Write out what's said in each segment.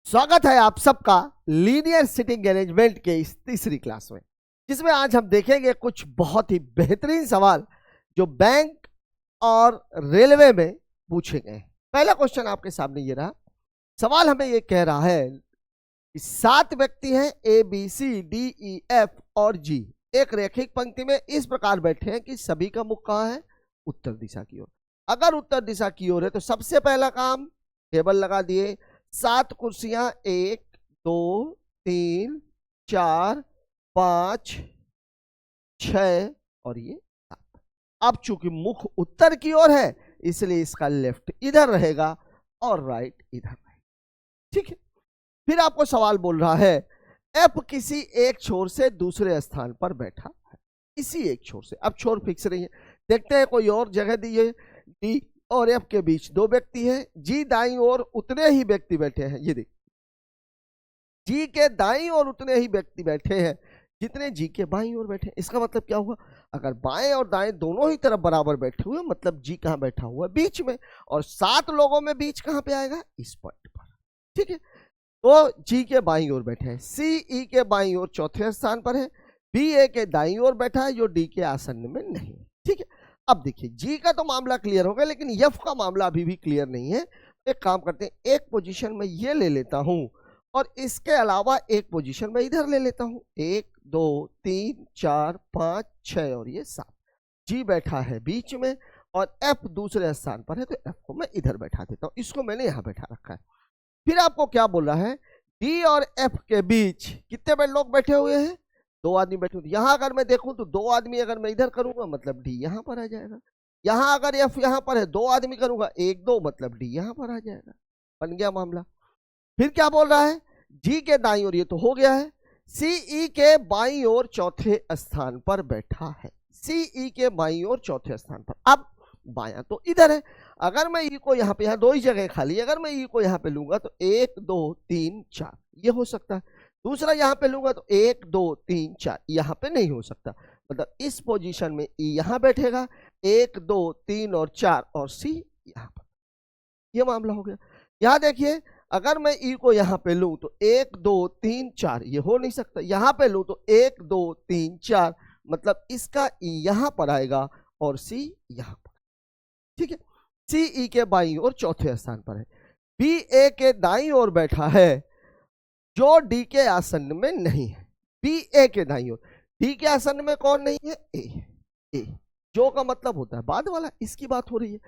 स्वागत है आप सबका लीनियर सिटिंग अरेंजमेंट के इस तीसरी क्लास में, जिसमें आज हम देखेंगे कुछ बहुत ही बेहतरीन सवाल जो बैंक और रेलवे में पूछे गए। पहला क्वेश्चन आपके सामने ये रहा। सवाल हमें ये कह रहा है कि 7 व्यक्ति हैं A B C D E F और जी एक रैखिक पंक्ति में इस प्रकार बैठे हैं कि सभी का मुख कहाँ है? उत्तर दिशा की ओर। अगर उत्तर दिशा की ओर है तो सबसे पहला काम टेबल लगा दिए। 7 कुर्सियां 1 2 3 4 5 6 और ये 7। अब चूंकि मुख उत्तर की ओर है इसलिए इसका लेफ्ट इधर रहेगा और राइट इधर रहेगा। ठीक है। फिर आपको सवाल बोल रहा है एफ किसी एक छोर से दूसरे स्थान पर बैठा है। इसी एक छोर से, अब छोर फिक्स नहीं है, देखते हैं कोई और जगह दी है। डी और एफ के बीच 2 व्यक्ति हैं। जी दाईं ओर उतने ही व्यक्ति बैठे हैं। ये देख, जी के दाईं ओर उतने ही व्यक्ति बैठे हैं जितने जी के बाईं ओर बैठे हैं। इसका मतलब क्या हुआ? अगर बाएं और दाएं दोनों ही तरफ बराबर बैठे हुए मतलब जी कहां बैठा हुआ है? बीच में। और 7 लोगों में बीच कहां पे आएगा? इस पॉइंट पर। ठीक है। तो जी के बाईं ओर बैठे हैं। सी ई के बाईं ओर चौथे स्थान पर है। बी ए के दाईं ओर बैठा है जो डी के आसन्न में नहीं है। ठीक है। अब देखिए जी का तो मामला क्लियर हो गया, लेकिन एफ का मामला अभी भी क्लियर नहीं है। एक काम करते हैं, एक पोजीशन में ये ले लेता हूं और इसके अलावा एक पोजीशन में इधर ले लेता हूं। 1 2 3 4 5 6 और ये 7। जी बैठा है बीच में और एफ दूसरे स्थान पर है तो एफ को मैं इधर बैठा देता हूं। इसको मैंने यहां बैठा रखा है। फिर आपको क्या बोल रहा है? डी और एफ के बीच कितने लोग बैठे हुए हैं? 2 आदमी बैठे हुए। यहां अगर मैं देखूं तो 2 आदमी अगर मैं इधर करूंगा मतलब डी यहां पर आ जाएगा। यहां अगर एफ यहां पर है 2 आदमी करूंगा 1 2 मतलब डी यहां पर आ जाएगा। बन गया मामला। फिर क्या बोल रहा है? जी के दाईं ओर, ये तो हो गया है। सी ई के बाईं ओर चौथे स्थान पर बैठा है। सी ई के बाईं ओर चौथे स्थान पर। अब बायां तो इधर है। अगर मैं ई को यहाँ पे, यहाँ 2 ही जगह खाली, अगर मैं ई को यहाँ पे लूंगा तो 1 2 3 4 ये हो सकता है। दूसरा यहाँ पे लूंगा तो 1 2 3 4 यहाँ पे नहीं हो सकता। मतलब इस पोजीशन में ई यहाँ बैठेगा, 1 2 3 और 4 और सी यहाँ पर। ये मामला हो गया। यहाँ देखिए, अगर मैं ई को यहाँ पे लूं तो 1 2 3 4 ये हो नहीं सकता। यहाँ पे लूं तो 1 2 3 4 मतलब इसका ई यहाँ पर आएगा और सी यहाँ पर। ठीक है। सी ई के बाईं ओर चौथे स्थान पर है। बी ए के दाईं ओर बैठा है जो डी के आसन्न में नहीं है। बी ए के दाईं ओर, डी के आसन्न में कौन नहीं है? ए। जो का मतलब होता है बाद वाला, इसकी बात हो रही है।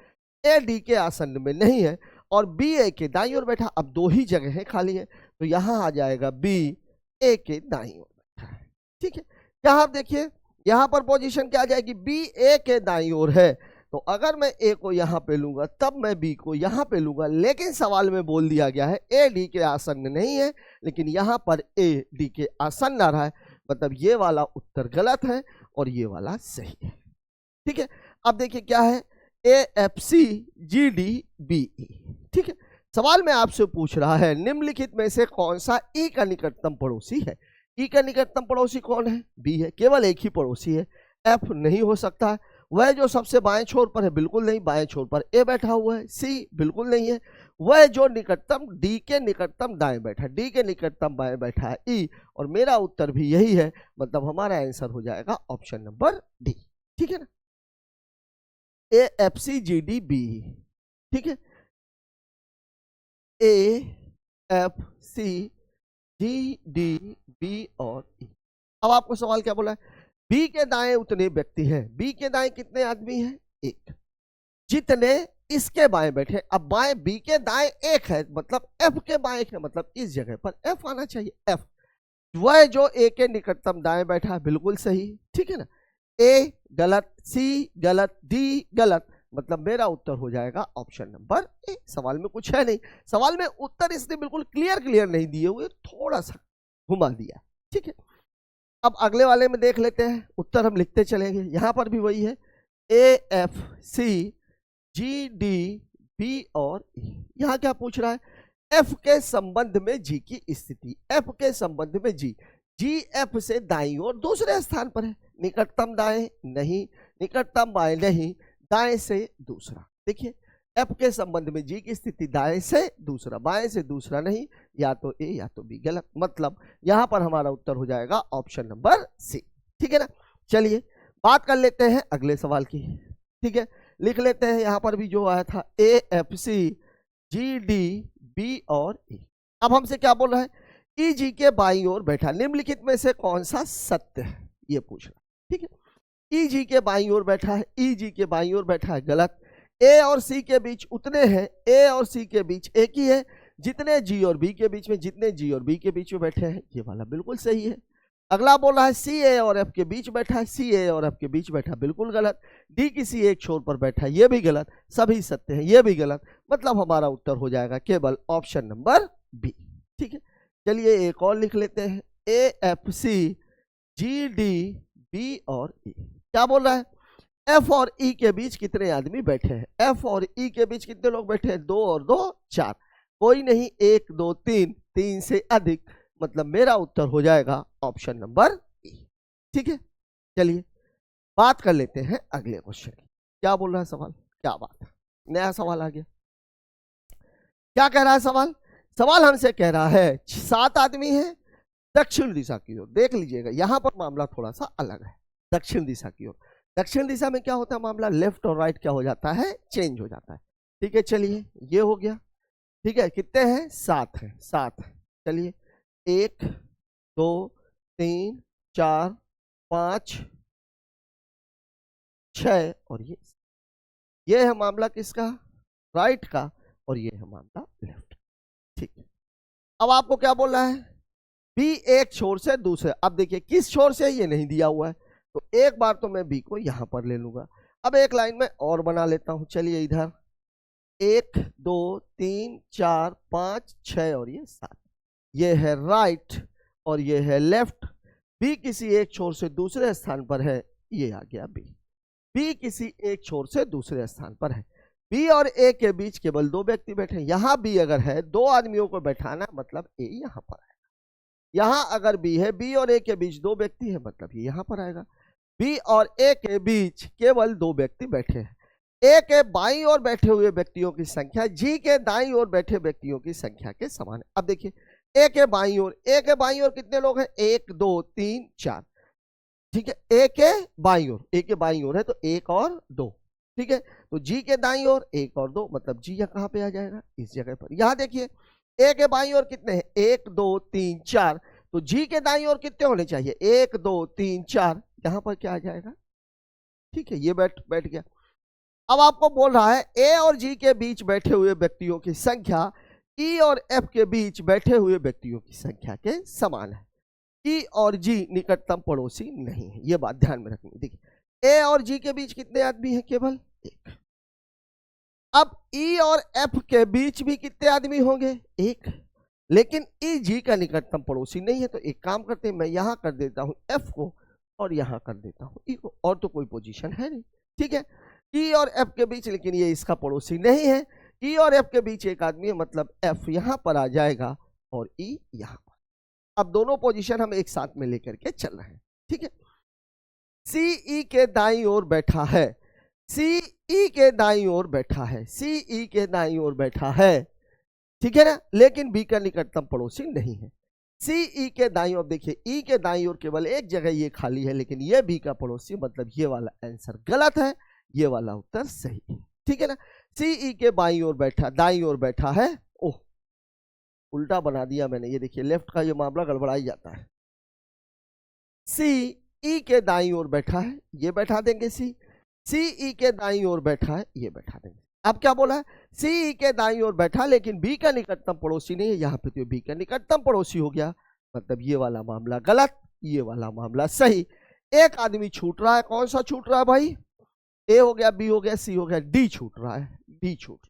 ए डी के आसन्न में नहीं है और बी ए के दाईं ओर बैठा। अब 2 ही जगह है खाली है तो यहां आ जाएगा बी ए के दाईं ओर बैठा है। ठीक है। यहां आप देखिए, यहां पर पोजीशन क्या आ जाएगी? बी ए के दाईं ओर है तो अगर मैं ए को यहां पे लूंगा तब मैं बी को यहां पे लूंगा। लेकिन सवाल में बोल दिया गया है ए डी के आसन्न नहीं है, लेकिन यहां पर ए डी के आसन्न आ रहा है। मतलब ये वाला उत्तर गलत है और ये वाला सही है। ठीक है। अब देखिए क्या है? A F C G D B E. ठीक है। सवाल में आपसे पूछ रहा है निम्नलिखित में से कौन सा ई का निकटतम पड़ोसी है? ई का निकटतम पड़ोसी कौन है? बी है। केवल एक ही पड़ोसी है। एफ नहीं हो सकता है। वह जो सबसे बाएं छोर पर है, बिल्कुल नहीं। बाएं छोर पर ए बैठा हुआ है। सी बिल्कुल नहीं है। वह जो निकटतम डी के निकटतम दाएं बैठा है, डी के निकटतम बाएं बैठा है ई। और मेरा उत्तर भी यही है, मतलब हमारा आंसर हो जाएगा ऑप्शन नंबर डी। ठीक है ना? A F C G D B. ठीक है। A F C G D B और ई। अब आपको सवाल क्या बोला है? बी के दाएं उतने व्यक्ति हैं। बी के दाएं कितने आदमी हैं? 1। जितने इसके बाएं बैठे। अब बाएं बी के दाएं 1 है मतलब एफ के बाएं 1 है, मतलब इस जगह पर एफ आना चाहिए। एफ वह जो ए के निकटतम दाएं बैठा है, बिल्कुल सही। ठीक है ना? ए गलत, सी गलत, डी गलत, मतलब मेरा उत्तर हो जाएगा ऑप्शन नंबर ए। सवाल में कुछ है नहीं। सवाल में उत्तर इसने बिल्कुल क्लियर नहीं दिए हुए, थोड़ा सा घुमा दिया। ठीक है। अब अगले वाले में देख लेते हैं, उत्तर हम लिखते चलेंगे। यहां पर भी वही है, A F C G D B और ई। यहां क्या पूछ रहा है? एफ के संबंध में जी की स्थिति। एफ के संबंध में जी, जी एफ से दाईं ओर दूसरे स्थान पर है। निकटतम दाएं नहीं, निकटतम बाएं नहीं, दाएं से दूसरा। देखिए एफ के संबंध में जी की स्थिति दाएं से दूसरा, बाएं से दूसरा नहीं, या तो ए या तो बी। गलत, मतलब यहां पर हमारा उत्तर हो जाएगा ऑप्शन नंबर सी। ठीक है ना। चलिए बात कर लेते हैं अगले सवाल की। ठीक है, लिख लेते हैं यहां पर भी जो आया था A F C G D B और ई। अब हमसे क्या बोल रहा है, ई जी के बाईं ओर बैठा निम्नलिखित में से कौन सा सत्य है, ये पूछ रहा है। ठीक है, ई जी के बाईं ओर बैठा है, ई जी के बाईं ओर बैठा है, गलत। ए और सी के बीच उतने हैं, ए और सी के बीच एक ही है जितने जी और बी के बीच में, जितने जी और बी के बीच में बैठे हैं, ये वाला बिल्कुल सही है। अगला बोल रहा है सी ए और एफ के बीच बैठा है, सी ए और एफ के बीच बैठा, बिल्कुल गलत। डी किसी एक छोर पर बैठा है, ये भी गलत। सभी सत्य हैं, ये भी गलत। मतलब हमारा उत्तर हो जाएगा केवल ऑप्शन नंबर बी। ठीक है, चलिए एक और लिख लेते हैं A F C G D B और ई। क्या बोल रहा है, एफ और ई के बीच कितने आदमी बैठे हैं, एफ और ई के बीच कितने लोग बैठे हैं, 2 और 2 4, कोई नहीं, 1 2 3, 3 से अधिक, मतलब मेरा उत्तर हो जाएगा ऑप्शन नंबर ई। ठीक है, चलिए बात कर लेते हैं अगले क्वेश्चन की। क्या बोल रहा है सवाल, क्या बात है, नया सवाल आ गया। क्या कह रहा है सवाल, सवाल हमसे कह रहा है 7 आदमी हैं दक्षिण दिशा की ओर। देख लीजिएगा यहां पर मामला थोड़ा सा अलग है, दक्षिण दिशा की ओर। दक्षिण दिशा में क्या होता है मामला, लेफ्ट और राइट क्या हो जाता है, चेंज हो जाता है। ठीक है, चलिए ये हो गया। ठीक है, कितने हैं, 7 हैं, 7। चलिए 1 2 3 4 5 6 और ये है मामला किसका, राइट का, और ये है मामला लेफ्ट। ठीक है, अब आपको क्या बोल रहा है, बी एक छोर से दूसरे। अब देखिए किस छोर से, ये नहीं दिया हुआ है, तो एक बार तो मैं बी को यहां पर ले लूंगा। अब एक लाइन में और बना लेता हूं। चलिए इधर 1 2 3 4 5 6 और ये 7, ये है राइट और ये है लेफ्ट। बी किसी एक छोर से दूसरे स्थान पर है, ये आ गया बी। बी किसी एक छोर से दूसरे स्थान पर है, बी और ए के बीच केवल 2 व्यक्ति बैठे। यहां बी अगर है, 2 आदमियों को बैठाना, मतलब ए यहां पर है। यहां अगर बी है, बी और ए के बीच 2 व्यक्ति है, मतलब ये यहां पर आएगा। बी और ए के बीच केवल 2 व्यक्ति बैठे हैं। ए के बाईं ओर बैठे हुए व्यक्तियों की संख्या जी के दाईं ओर बैठे व्यक्तियों की संख्या के समान है। अब देखिए ए के बाईं ओर, ए के बाईं ओर कितने लोग हैं, 1 2 3 4। ठीक है, ए के बाईं ओर, ए के बाईं ओर है तो 1 और 2। ठीक है, तो जी के दाईं ओर 1 और 2, मतलब जी यहाँ कहां पे आ जाएगा, इस जगह पर। यहां देखिए ए के बाईं ओर कितने हैं, 1 2 3 4, तो जी के दाईं ओर कितने होने चाहिए, 1 2 3 4, यहां पर क्या आ जाएगा। ठीक है, ये बैठ गया। अब आपको बोल रहा है ए और जी के बीच बैठे हुए व्यक्तियों की संख्या ई और एफ के बीच बैठे हुए व्यक्तियों की संख्या के समान है। ई और जी निकटतम पड़ोसी नहीं है, ये बात ध्यान में रखनी। देखिए ए और जी के बीच कितने आदमी हैं, केवल 1। अब ई और एफ के बीच भी कितने आदमी होंगे, 1, लेकिन ई जी का निकटतम पड़ोसी नहीं है। तो एक काम करते हैं, मैं यहां कर देता हूं एफ को और यहां कर देता हूं ई को, और तो कोई पोजीशन है नहीं। ठीक है, ई और एफ के बीच, लेकिन ये इसका पड़ोसी नहीं है। ई और एफ के बीच एक आदमी है, मतलब एफ यहां पर आ जाएगा और ई यहां पर। अब दोनों पोजीशन हम एक साथ में लेकर के चल रहे हैं। ठीक है, सी ई के दाईं ओर बैठा है, सी ई के दाईं ओर बैठा है, सी ई के दाईं ओर बैठा है। ठीक है ना, लेकिन बी का निकटतम पड़ोसी नहीं है। सी ई के दाईं ओर, देखिए ई के दाईं ओर केवल एक जगह ये खाली है, लेकिन ये बी का पड़ोसी, मतलब ये वाला आंसर गलत है, ये वाला उत्तर सही है। ठीक है ना, सी ई के बाईं ओर बैठा, दाईं ओर बैठा है। ओह, उल्टा बना दिया मैंने, ये देखिए लेफ्ट का ये मामला गड़बड़ा ही जाता है। सी ई के दाईं ओर बैठा है, ये बैठा देंगे सी। सी ई के दाईं ओर बैठा है, ये बैठा देंगे। अब क्या बोला है, सी ई के दाईं ओर बैठा, लेकिन बी का निकटतम पड़ोसी नहीं है। यहाँ पे तो बी का निकटतम पड़ोसी हो गया, मतलब ये वाला मामला गलत, ये वाला मामला सही। एक आदमी छूट रहा है, कौन सा छूट रहा है भाई, ए हो गया, बी हो गया, सी हो गया, डी छूट रहा है, डी छूट।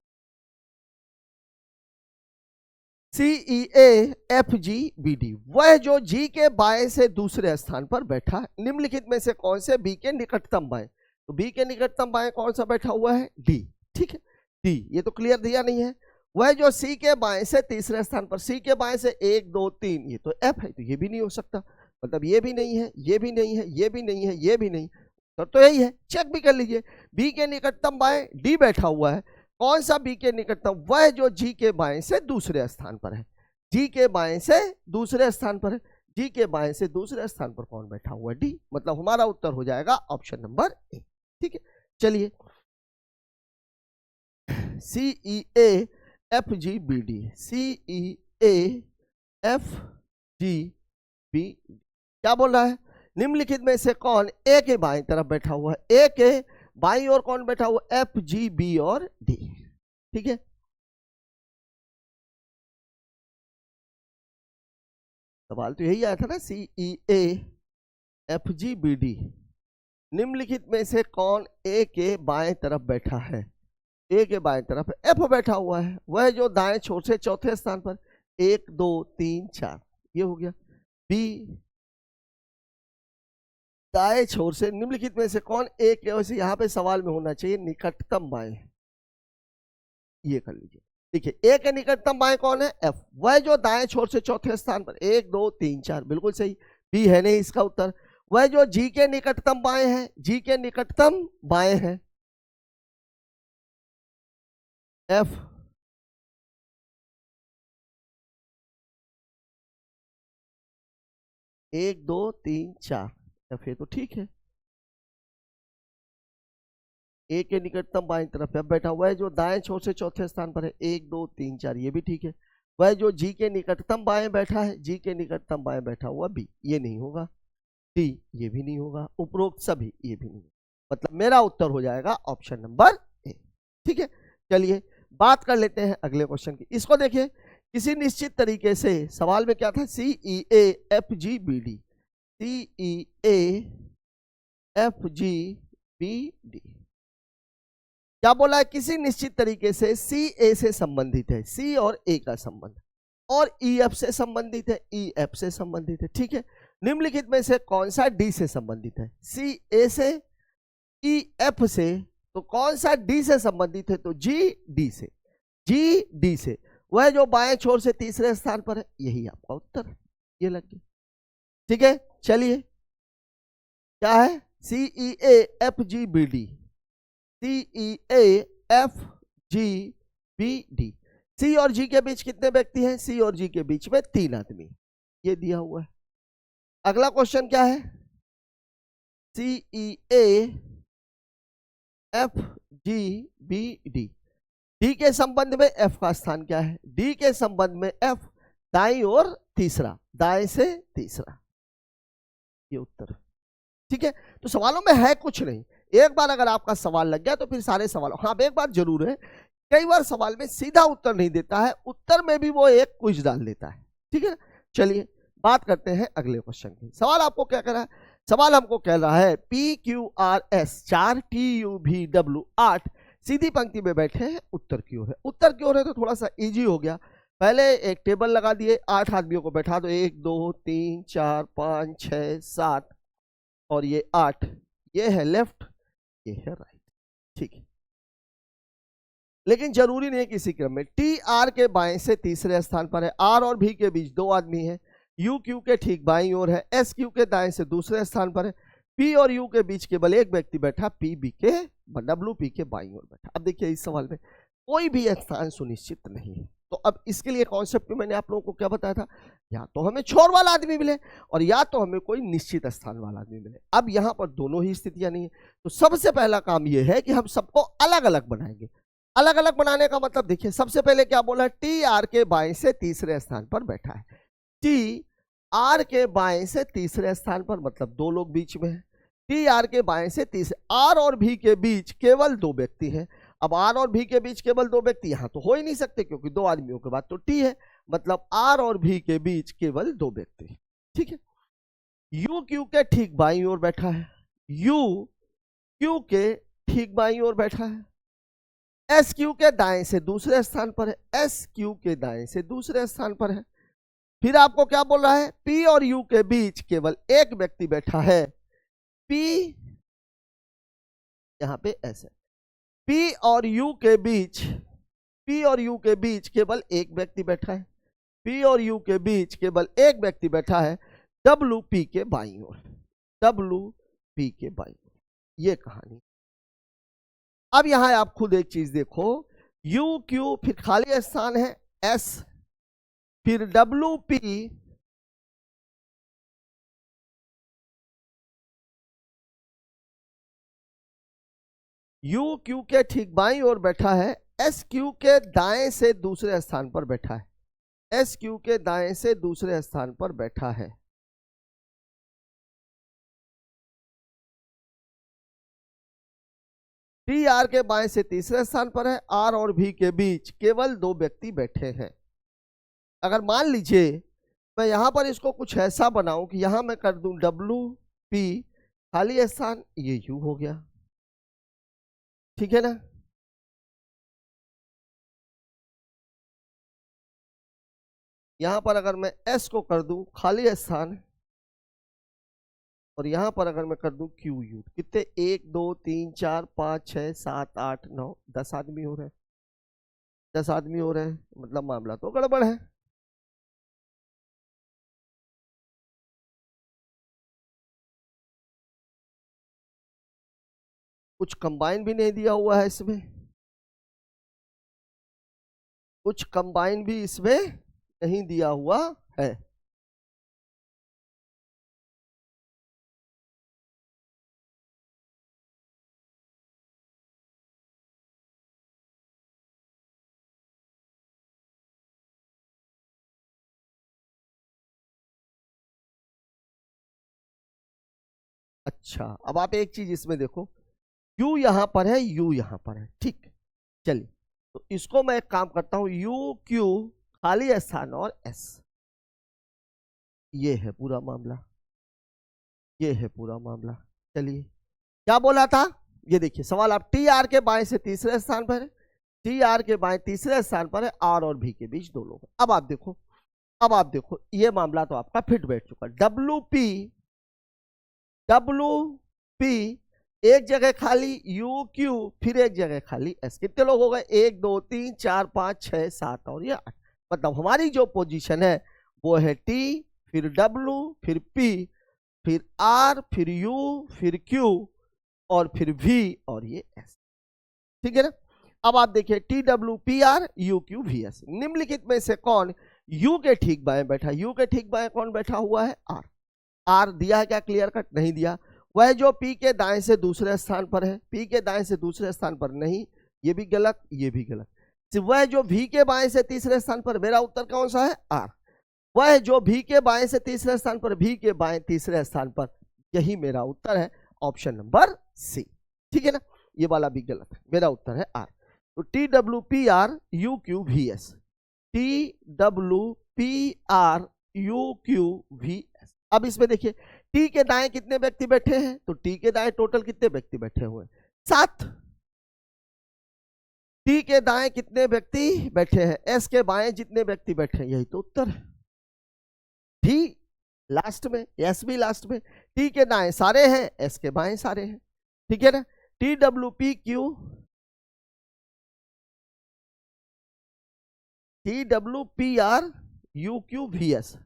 C E A F G B D, वह जो जी के बाएं से दूसरे स्थान पर बैठा है। निम्नलिखित में से कौन से बी के निकटतम बाएं, तो बी के निकटतम बाएं कौन सा बैठा हुआ है, डी। ठीक है, डी, ये तो क्लियर दिया नहीं है। वह जो सी के बाएं से तीसरे स्थान पर, सी के बाएं से 1 2 3, ये तो एफ है, तो ये भी नहीं हो सकता, मतलब ये भी नहीं है, ये भी नहीं है, ये भी नहीं है, ये भी नहीं, तो यही है। चेक भी कर लीजिए, बी के निकटतम बाएं डी बैठा हुआ है, कौन सा बी के निकटतम? वह जो जी के बाएं से दूसरे स्थान पर है। जी के बाएं से दूसरे स्थान पर है। जी के बाएं से दूसरे स्थान पर कौन बैठा हुआ है? डी। मतलब हमारा उत्तर हो जाएगा ऑप्शन नंबर ए। ठीक है, चलिए C E A F G B D, C E A F G B, क्या बोल रहा है? निम्नलिखित में से कौन ए के बाएं तरफ बैठा हुआ है? ए के बाईं ओर कौन बैठा हुआ? एफ जी बी और डी। ठीक है, सवाल तो यही आया था ना, C E A F G B D, निम्नलिखित में से कौन ए के बाएं तरफ बैठा है? ए के बाएं तरफ एफ बैठा हुआ है, वह जो दाएं छोर से चौथे स्थान पर, 1 2 3 4, ये हो गया। बी दाएं छोर से निम्नलिखित में से कौन ए के, वैसे यहां पे सवाल में होना चाहिए निकटतम बाएं, ये कर लीजिए। देखिए ए के निकटतम बाएं कौन है? एफ, वह जो दाएं छोर से चौथे स्थान पर, 1 2 3 4, बिल्कुल सही, बी है नहीं इसका उत्तर। वह जो जी के निकटतम बाएं है, जी के निकटतम बाएं है एफ, एक दो तीन चार, एफ, ये तो ठीक है। ए के निकटतम बाएं तरफ एफ बैठा हुआ है, जो दाएं छोर से चौथे स्थान पर है, 1 2 3 4, ये भी ठीक है। वह जो जी के निकटतम बाएं बैठा है, जी के निकटतम बाएं बैठा हुआ बी, ये नहीं होगा। डी, ये भी नहीं होगा। उपरोक्त सभी, ये भी नहीं। मतलब मेरा उत्तर हो जाएगा ऑप्शन नंबर ए। ठीक है, चलिए बात कर लेते हैं अगले क्वेश्चन की। इसको देखिए, किसी निश्चित तरीके से सवाल में क्या था? C E A F G B D, C E A F G B D, क्या बोला है? किसी निश्चित तरीके से सी ए से संबंधित है, सी और ए का संबंध, और ई एफ से संबंधित है, ई एफ से संबंधित है। ठीक है, निम्नलिखित में से कौन सा डी से संबंधित है? सी ए से, ई एफ से, तो कौन सा डी से संबंधित है? तो जी डी से, जी डी से, वह जो बाएं छोर से तीसरे स्थान पर है, यही आपका उत्तर है, ये लग गया। ठीक है, चलिए क्या है? C E A F G B D, C E A F G B D, C और जी के बीच कितने व्यक्ति हैं? सी और जी के बीच में 3 आदमी, ये दिया हुआ है। अगला क्वेश्चन क्या है? C E A F G B D, D के संबंध में एफ का स्थान क्या है? डी के संबंध में एफ दाईं और तीसरा, दाएं से तीसरा, ये उत्तर। ठीक है, तो सवालों में है कुछ नहीं। एक बार अगर आपका सवाल लग गया तो फिर सारे सवाल, हाँ एक बात जरूर है, कई बार सवाल में सीधा उत्तर नहीं देता है, उत्तर में भी वो एक क्विज डाल देता है। ठीक है, चलिए बात करते हैं अगले क्वेश्चन की। सवाल आपको क्या कह रहा है? सवाल हमको कह रहा है P Q R S 4 T U भी डब्ल्यू 8 सीधी पंक्ति में बैठे हैं, उत्तर की ओर है। उत्तर की ओर है तो थोड़ा सा इजी हो गया। पहले एक टेबल लगा दिए, 8 आदमियों को बैठा दो, 1 2 3 4 5 6 7 और ये 8, ये है लेफ्ट, ये है राइट। ठीक है, लेकिन जरूरी नहीं है किसी क्रम में। टी आर के बाएं से तीसरे स्थान पर है, आर और भी के बीच 2 आदमी हैं, यू क्यू के ठीक बाईं ओर है, एस क्यू के दाएं से दूसरे स्थान पर है, पी और यू के बीच केवल एक व्यक्ति बैठा, पी बी के डब्ल्यू पी के बाईं ओर बैठा। अब देखिए इस सवाल में कोई भी स्थान सुनिश्चित नहीं है, तो अब इसके लिए कॉन्सेप्ट मैंने आप लोगों को क्या बताया था? या तो हमें छोर वाला आदमी मिले और या तो हमें कोई निश्चित स्थान वाला आदमी मिले। अब यहाँ पर दोनों ही स्थितियां नहीं है, तो सबसे पहला काम यह है कि हम सबको अलग अलग बनाएंगे। अलग अलग बनाने का मतलब देखिए, सबसे पहले क्या बोला? टी आर के बाएं से तीसरे स्थान पर बैठा है। टी आर के बाएं से तीसरे स्थान पर, मतलब 2 लोग बीच में है। टी आर के बाएं से तीसरे, आर और भी के बीच केवल 2 व्यक्ति हैं। अब आर और भी के बीच केवल 2 व्यक्ति यहां तो हो ही नहीं सकते, क्योंकि 2 आदमियों के बाद तो टी है, मतलब आर और भी के बीच केवल 2 व्यक्ति। ठीक है, यू क्यू के ठीक बाईं ओर बैठा है, यू क्यू के ठीक बाईं ओर बैठा है, एस क्यू के दाएं से दूसरे स्थान पर है, एस क्यू के दाएं से दूसरे स्थान पर है। फिर आपको क्या बोल रहा है? पी और यू के बीच केवल एक व्यक्ति बैठा है, पी, यहां पे एस है, पी और यू के बीच, पी और यू के बीच केवल एक व्यक्ति बैठा है, पी और यू के बीच केवल एक व्यक्ति बैठा है, डब्ल्यू पी के बाईं ओर, डब्ल्यू पी के बाईं ओर, ये कहानी। अब यहां आप खुद एक चीज देखो, यू क्यू, फिर खाली स्थान है एस, फिर डब्ल्यू पी, यू क्यू के ठीक बाईं ओर बैठा है, एस क्यू के दाएं से दूसरे स्थान पर बैठा है, एस क्यू के दाएं से दूसरे स्थान पर बैठा है। टी आर के बाएं से तीसरे स्थान पर है, आर और भी के बीच केवल 2 व्यक्ति बैठे हैं। अगर मान लीजिए मैं यहां पर इसको कुछ ऐसा बनाऊं कि यहां मैं कर दूं डब्ल्यू पी, खाली स्थान, ये यू हो गया, ठीक है ना। यहां पर अगर मैं एस को कर दूं खाली स्थान, और यहां पर अगर मैं कर दूं क्यू यू, कितने 1 2 3 4 5 6 7 8 9 10 आदमी हो रहे हैं, 10 आदमी हो रहे हैं, मतलब मामला तो गड़बड़ है। कुछ कंबाइन भी नहीं दिया हुआ है इसमें, कुछ कंबाइन भी इसमें नहीं दिया हुआ है। अच्छा, अब आप एक चीज इसमें देखो, यू यहां पर है, यू यहां पर है, ठीक। चलिए, तो इसको मैं एक काम करता हूं, यू क्यू खाली स्थान और एस, ये है पूरा मामला, ये है पूरा मामला। चलिए, क्या बोला था, ये देखिए सवाल, आप टी आर के बाएं से तीसरे स्थान पर है, टी आर के बाएं तीसरे स्थान पर है, आर और भी के बीच 2 लोग हैं। अब आप देखो, अब आप देखो, ये मामला तो आपका फिट बैठ चुका। डब्ल्यू पी, डब्ल्यू पी, एक जगह खाली, यू क्यू, फिर एक जगह खाली एस, कितने लोग हो गए, 1 2 3 4 5 6 7 और ये 8, मतलब हमारी जो पोजीशन है वो है टी, फिर डब्ल्यू, फिर पी, फिर आर, फिर यू, फिर क्यू, और फिर वी, और ये एस, ठीक है ना। अब आप देखिए, T W P R you Q V S, निम्नलिखित में से कौन यू के ठीक बाएं बैठा, यू के ठीक बाएं कौन बैठा हुआ है, आर। आर दिया है क्या, क्लियर कट, नहीं दिया। वह जो पी के दाएं से दूसरे स्थान पर है, पी के दाएं से दूसरे स्थान पर नहीं, ये भी गलत, ये भी गलत। वह जो भी के बाएं से तीसरे स्थान पर, मेरा उत्तर कौन सा है, आर। वह जो भी के बाएं से तीसरे स्थान पर, भी के बाएं तीसरे स्थान पर, यही मेरा उत्तर है, ऑप्शन नंबर सी, ठीक है ना। ये वाला भी गलत है, मेरा उत्तर है आर। तो T W P R you Q V S, T W P R you Q V S. अब इसमें देखिए, टी के दाएं कितने व्यक्ति बैठे हैं, तो टी के दाएं टोटल कितने व्यक्ति बैठे हुए हैं, 7। टी के दाएं कितने व्यक्ति बैठे हैं, एस के बाएं जितने व्यक्ति बैठे हैं, यही तो उत्तर है। टी लास्ट में, एस भी लास्ट में, टी के दाएं सारे हैं, एस के बाएं सारे हैं, ठीक है ना। T W P Q, T W P R you Q V S,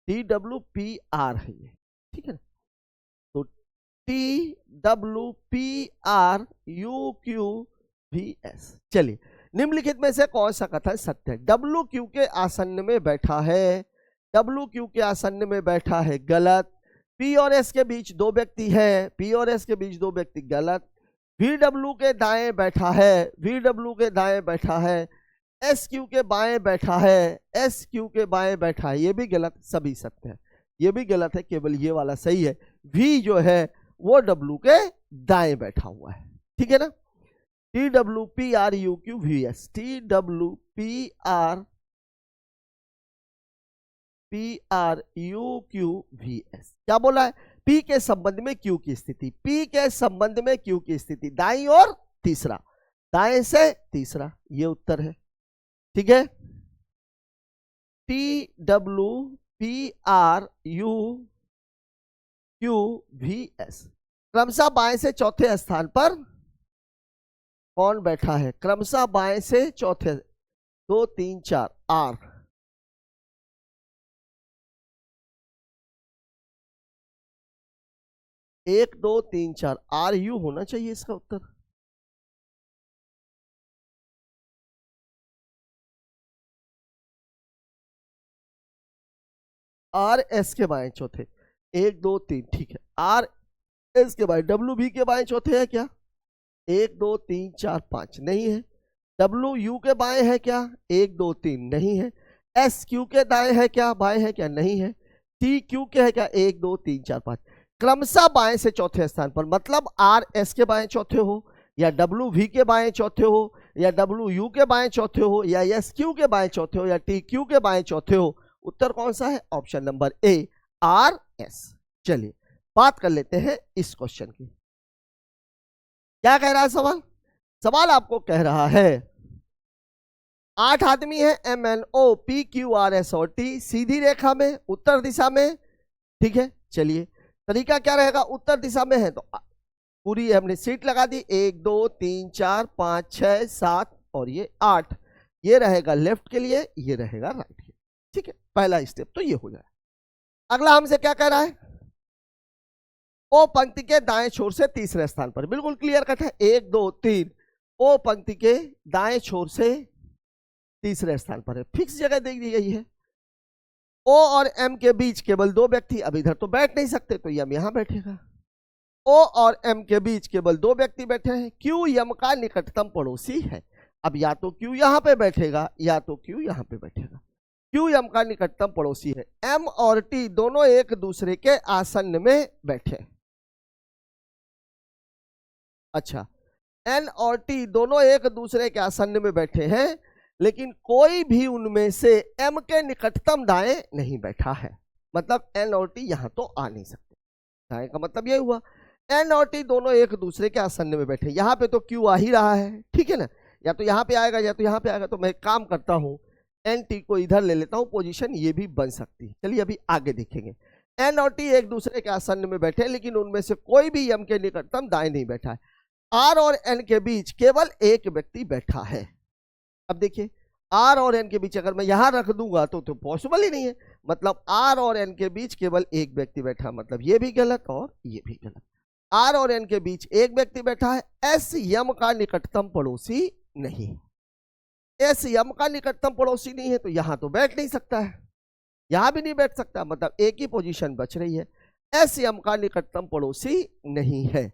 T W P R है ये, ठीक है ना। तो T W P R you Q V S. चलिए, निम्नलिखित में से कौन सा कथन सत्य है, डब्ल्यू क्यू के आसन्न में बैठा है, डब्ल्यू क्यू के आसन्न में बैठा है, गलत। पी और एस के बीच 2 व्यक्ति हैं, पी और एस के बीच 2 व्यक्ति, गलत। वी डब्ल्यू के दाएं बैठा है, वी डब्ल्यू के दाएं बैठा है, एस क्यू के बाएं बैठा है, एस क्यू के बाएं बैठा है, ये भी गलत, सभी सत्य है, ये भी गलत है, केवल ये वाला सही है। वी जो है वो डब्ल्यू के दाएं बैठा हुआ है, ठीक है ना। T W P R you Q V S, T W P R you Q V S. क्या बोला है, पी के संबंध में क्यू की स्थिति, पी के संबंध में क्यू की स्थिति, दाईं और तीसरा, दाएं से तीसरा, ये उत्तर है, ठीक है। T W P R you Q V S, क्रमशः बाएं से चौथे स्थान पर कौन बैठा है, क्रमशः बाएं से चौथे, 2 3 4, आर। 1 2 3 4, आर यू होना चाहिए इसका उत्तर। आर एस के बाएं चौथे, 1 2 3, ठीक है। आर एस के बाएं, डब्ल्यू बी के बाएं चौथे है क्या? 1 2 3 4 5, नहीं है। डब्ल्यू यू के बाएं है क्या? 1 2 3, नहीं है। एस क्यू के दाएं है क्या? बाएं है क्या? नहीं है। टी क्यू के है क्या? 1 2 3 4 5, क्रमशः बाएं से चौथे स्थान पर। मतलब आर एस के बाएं चौथे हो, या डब्ल्यू वी के बाएं चौथे हो, या डब्ल्यू यू के बाएं चौथे हो, या एस क्यू के बाएं चौथे हो, या टी क्यू के बाएं चौथे हो। उत्तर कौन सा है? ऑप्शन नंबर ए, आर एस। चलिए बात कर लेते हैं इस क्वेश्चन की। क्या कह रहा है सवाल? सवाल आपको कह रहा है 8 आदमी है, M N O P Q R S और टी, सीधी रेखा में उत्तर दिशा में, ठीक है। चलिए तरीका क्या रहेगा? उत्तर दिशा में है तो पूरी हमने सीट लगा दी, 1 2 3 4 5 6 7 और ये 8, ये रहेगा लेफ्ट के लिए, ये रहेगा राइट के लिए, ठीक है। पहला स्टेप तो ये हो जाए। अगला हमसे क्या कह रहा है? ओ पंक्ति के दाएं छोर से तीसरे स्थान पर, बिल्कुल क्लियर कट है, 1 2 3, ओ पंक्ति के दाएं छोर से तीसरे स्थान पर है, फिक्स जगह दे दी गई है। ओ और एम के बीच केवल 2 व्यक्ति, अब इधर तो बैठ नहीं सकते तो एम यहां बैठेगा। ओ और एम के बीच केवल 2 व्यक्ति बैठे हैं, क्यू एम का निकटतम पड़ोसी है। अब या तो क्यू यहां पे बैठेगा या तो क्यू यहां पे बैठेगा। क्यू एम का निकटतम पड़ोसी है। एम और टी दोनों एक दूसरे के आसन्न में बैठे। अच्छा, एन और टी दोनों एक दूसरे के आसन्न में बैठे हैं, लेकिन कोई भी उनमें से एम के निकटतम दाएं नहीं बैठा है। मतलब एन और टी यहां तो आ नहीं सकते। दाएं का मतलब यह हुआ एन और टी दोनों एक दूसरे के आसन्न में बैठे। यहां पे तो क्यू आ ही रहा है, ठीक है ना, या तो यहां पे आएगा या तो यहां पे आएगा। तो मैं एक काम करता हूं, एन टी को इधर ले लेता हूं, पोजीशन ये भी बन सकती है। चलिए अभी आगे देखेंगे। एन और टी एक दूसरे के आसन्न में बैठे, लेकिन उनमें से कोई भी एम के निकटतम दाएं नहीं बैठा है। आर और एन के बीच केवल एक व्यक्ति बैठा है। अब देखिए आर और एन के बीच अगर मैं यहां रख दूंगा तो पॉसिबल ही नहीं है। मतलब आर और एन के बीच केवल एक व्यक्ति बैठा, मतलब ये भी गलत और ये भी गलत। आर और एन के बीच एक व्यक्ति बैठा है। एस यम का निकटतम पड़ोसी नहीं, एस यम का निकटतम पड़ोसी नहीं है तो यहां तो बैठ नहीं सकता है, यहां भी नहीं बैठ सकता। मतलब एक ही पोजीशन बच रही है। एस यम का निकटतम पड़ोसी नहीं है।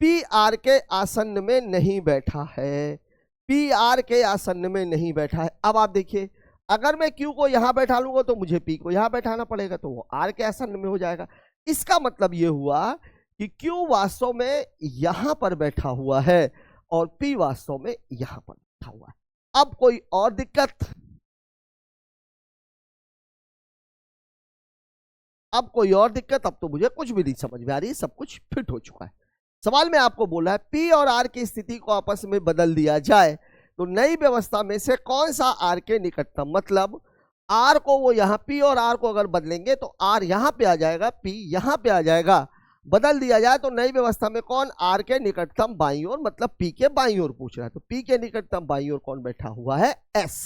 पी आर के आसन्न में नहीं बैठा है, पी आर के आसन्न में नहीं बैठा है। अब आप देखिए अगर मैं क्यू को यहां बैठा लूंगा तो मुझे पी को यहां बैठाना पड़ेगा, तो वो आर के आसन्न में हो जाएगा। इसका मतलब ये हुआ कि क्यू वास्तव में यहां पर बैठा हुआ है और पी वास्तव में यहां पर बैठा हुआ है। अब कोई और दिक्कत? अब कोई और दिक्कत? अब तो मुझे कुछ भी नहीं समझ में आ रही है, सब कुछ फिट हो चुका है। सवाल में आपको बोला है पी और आर की स्थिति को आपस में बदल दिया जाए तो नई व्यवस्था में से कौन सा आर के निकटतम, मतलब आर को वो यहां, पी और आर को अगर बदलेंगे तो आर यहां पे आ जाएगा, पी यहां पे आ जाएगा। बदल दिया जाए तो नई व्यवस्था में कौन आर के निकटतम बाईं ओर, मतलब पी के बाईं ओर पूछ रहा है। तो पी के निकटतम बाईं ओर कौन बैठा हुआ है? एस।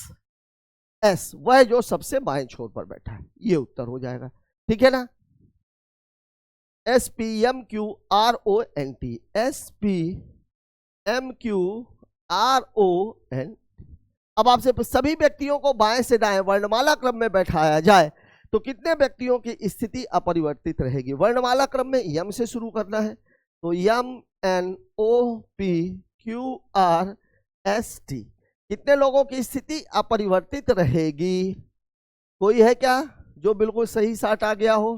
एस वह जो सबसे बाएं छोर पर बैठा है, ये उत्तर हो जाएगा, ठीक है ना। S P M Q R O N T, S P M Q R O N. अब आपसे सभी व्यक्तियों को बाएं से दाएं वर्णमाला क्रम में बैठाया जाए तो कितने व्यक्तियों की स्थिति अपरिवर्तित रहेगी? वर्णमाला क्रम में यम से शुरू करना है, तो M N O P Q R S T, कितने लोगों की स्थिति अपरिवर्तित रहेगी? कोई है क्या जो बिल्कुल सही साट आ गया हो?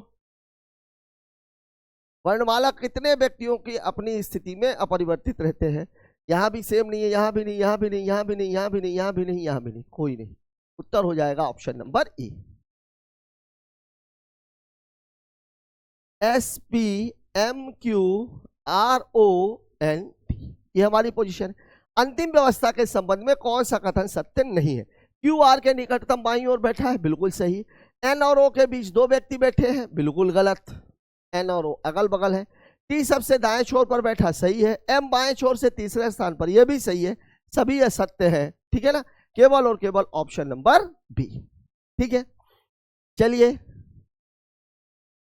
वर्णमाला कितने व्यक्तियों की अपनी स्थिति में अपरिवर्तित रहते हैं? यहां भी सेम नहीं है, यहां भी नहीं, यहां भी नहीं, यहां भी नहीं, यहां भी नहीं, यहां भी नहीं, यहां भी नहीं, कोई नहीं। उत्तर हो जाएगा option number A, S P M Q R O N T. ये हमारी पोजीशन है। अंतिम व्यवस्था के संबंध में कौन सा कथन सत्य नहीं है? क्यू आर के निकटतम बाईं ओर बैठा है, बिल्कुल सही। एन और ओ के बीच 2 व्यक्ति बैठे हैं, बिल्कुल गलत। एन और ओ अगल बगल है। टी सबसे दाएं छोर पर बैठा, सही है। एम बाएं छोर से तीसरे स्थान पर, यह भी सही है। सभी यह सत्य है, ठीक है ना। केवल और केवल ऑप्शन नंबर बी, ठीक है। चलिए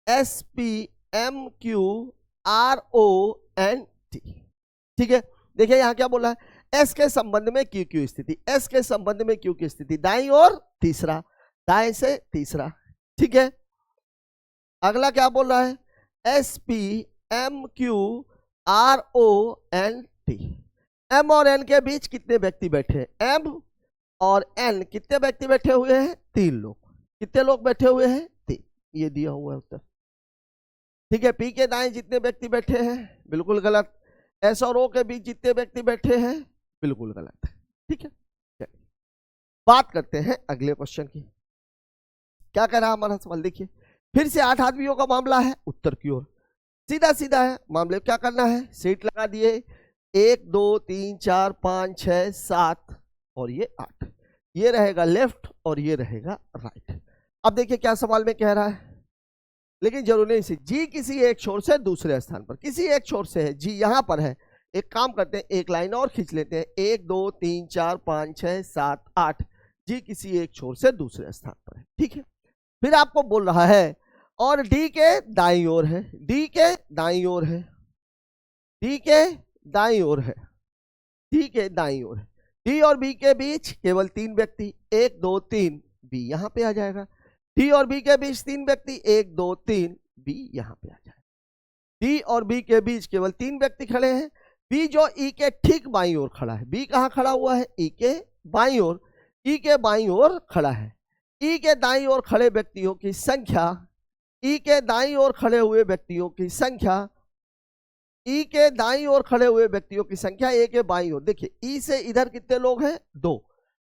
S P M Q R O N T, ठीक है। देखिए यहां क्या बोला है? एस के संबंध में क्यू की स्थिति, एस के संबंध में क्यू की स्थिति दाईं और तीसरा, दाएं से तीसरा, ठीक है। अगला क्या बोल रहा है, SPMQRONT। M और N के बीच कितने व्यक्ति बैठे हैं, M और N कितने व्यक्ति बैठे हुए हैं, 3 लोग। कितने लोग बैठे हुए हैं, 3। ये दिया हुआ है उत्तर। ठीक है, P के दाएं जितने व्यक्ति बैठे हैं, बिल्कुल गलत। S और O के बीच जितने व्यक्ति बैठे हैं, बिल्कुल गलत है। ठीक है, चलिए बात करते हैं अगले क्वेश्चन की। क्या कह रहा है हमारा सवाल, देखिए फिर से 8 आदमियों का मामला है, उत्तर की ओर सीधा सीधा है। मामले क्या करना है, सीट लगा दिए, 1 2 3 4 5 6 7 और ये 8। ये रहेगा लेफ्ट और ये रहेगा राइट। अब देखिए क्या सवाल में कह रहा है, लेकिन जरूरी नहीं से जी किसी एक छोर से दूसरे स्थान पर, किसी एक छोर से है, जी यहां पर है। एक काम करते हैं, एक लाइन और खींच लेते हैं, 1 2 3 4 5 6 7 8। जी किसी एक छोर से दूसरे स्थान पर है। ठीक है, फिर आपको बोल रहा है और डी के दाईं ओर है, डी के दाईं ओर है, डी के दाईं ओर है, डी के दाईं ओर है। डी और बी के बीच केवल 3 व्यक्ति, 1 2 3, बी यहां पे आ जाएगा। डी और बी के बीच 3 व्यक्ति, 1 2 3, बी यहां पे आ जाएगा। डी और बी के बीच केवल 3 व्यक्ति खड़े हैं। बी जो ई के ठीक बाईं ओर खड़ा है, बी कहां खड़ा हुआ है, ई के बाईं ओर, ई के बाईं ओर खड़ा है। ई के दाईं ओर खड़े व्यक्तियों की संख्या, ई के दाईं ओर खड़े हुए व्यक्तियों की संख्या, ई के दाईं ओर खड़े हुए व्यक्तियों की संख्या, ए के बाईं ओर। देखिए ई से इधर कितने लोग हैं, 2।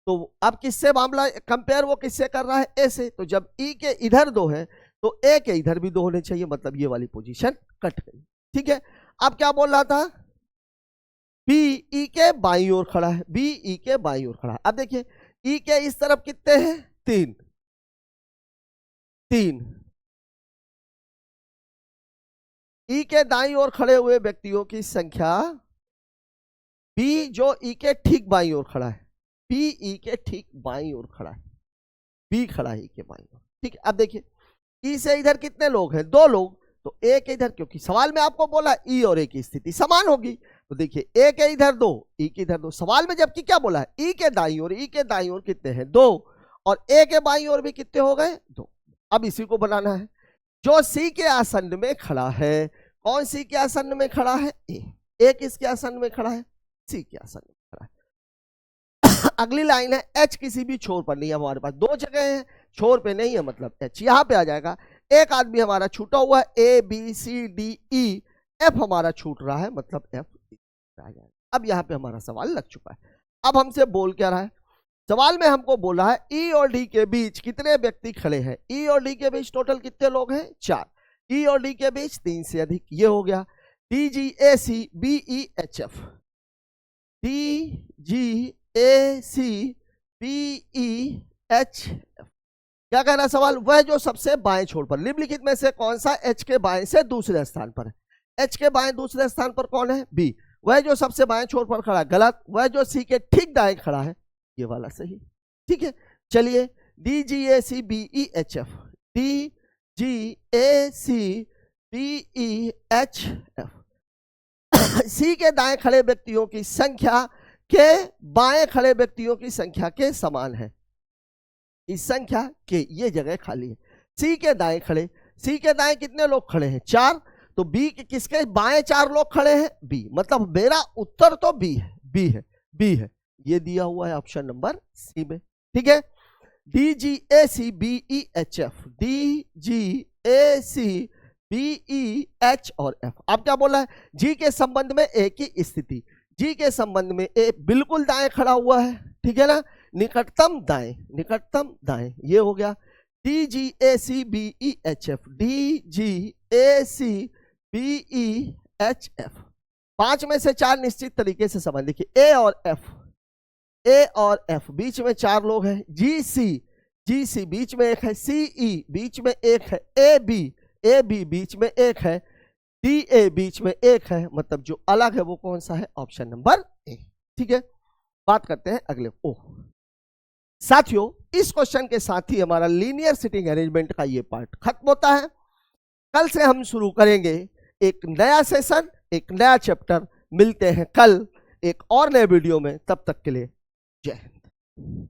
तो अब किससे मामला कंपेयर वो किससे कर रहा है, ए से। तो जब ई के इधर 2 है तो ए के इधर भी 2 होने चाहिए, मतलब ये वाली पोजीशन कट गई। ठीक है, अब क्या बोल रहा था, बी ई के बाईं ओर खड़ा है, बी ई के बाईं ओर खड़ा है। अब देखिए ई के इस तरफ कितने हैं, 3 3। ई के दाईं ओर खड़े हुए व्यक्तियों की संख्या, बी जो ई के ठीक बाईं ओर खड़ा है, बी ई के ठीक बाईं ओर खड़ा है, बी खड़ा है ई के बाईं ओर। ठीक है, अब देखिए ई से इधर कितने लोग हैं, 2 लोग। तो ए के इधर, क्योंकि सवाल में आपको बोला ई और ए की स्थिति समान होगी, तो देखिए ए के इधर 2, ई के इधर 2। सवाल में जबकि क्या बोला है, ई के दाईं ओर, ई के दाईं ओर कितने हैं, 2, और ए के बाईं ओर भी कितने हो गए, 2। अब इसी को बनाना है, जो सी के आसन्न में खड़ा है। कौन सी के आसन्न में खड़ा है, ए किसके आसन्न में खड़ा है, सी के आसन्न में खड़ा है। अगली लाइन है, एच किसी भी छोर पर नहीं है। हमारे पास 2 जगह है, छोर पे नहीं है, मतलब एच यहां पे आ जाएगा। एक आदमी हमारा छूटा हुआ है, A B C D E, F हमारा छूट रहा है, मतलब एफ आ जाएगा। अब यहां पे हमारा सवाल लग चुका है। अब हमसे बोल क्या रहा है, सवाल में हमको बोला है ई और डी के बीच कितने व्यक्ति खड़े हैं। ई और डी के बीच टोटल कितने लोग हैं, 4। ई और डी के बीच 3 से अधिक, ये हो गया। D G A C B E H F, D G A C B E H F. क्या कह रहा है सवाल, वह जो सबसे बाएं छोर पर, निम्नलिखित में से कौन सा एच के बाएं से दूसरे स्थान पर है। एच के बाएं दूसरे स्थान पर कौन है, बी। वह जो सबसे बाएं छोर पर खड़ा है, गलत। वह जो सी के ठीक दाएं खड़ा है, ये वाला सही। ठीक है, चलिए D G A C B E H F, D G A C B E H F. C के दाएं खड़े व्यक्तियों की संख्या के बाएं खड़े व्यक्तियों की संख्या के समान है। इस संख्या के ये जगह खाली है। सी के दाएं खड़े, सी के दाएं कितने लोग खड़े हैं, 4। तो बी के किसके बाएं 4 लोग खड़े हैं, बी। मतलब मेरा उत्तर तो बी है, बी है, बी है। ये दिया हुआ है ऑप्शन नंबर सी में। ठीक है, D G A C B E H F, D G A C B E H और एफ। अब क्या बोला है, जी के संबंध में ए की स्थिति, जी के संबंध में ए बिल्कुल दाएं खड़ा हुआ है। ठीक है ना, निकटतम दाएं, निकटतम दाएं, ये हो गया। D G A C B E H F, D G A C B E H F. 5 में से 4 निश्चित तरीके से समझ, देखिए ए और एफ, ए और एफ बीच में 4 लोग हैं। जी सी बीच में 1 है, सी ई बीच में 1 है, ए बी बीच में 1 है, डी ए बीच में 1 है। मतलब जो अलग है वो कौन सा है, ऑप्शन नंबर ए। ठीक है, बात करते हैं अगले। साथियों, इस क्वेश्चन के साथ ही हमारा लीनियर सिटिंग अरेंजमेंट का ये पार्ट खत्म होता है। कल से हम शुरू करेंगे एक नया सेशन, एक नया चैप्टर। मिलते हैं कल एक और नए वीडियो में, तब तक के लिए जय हिंद।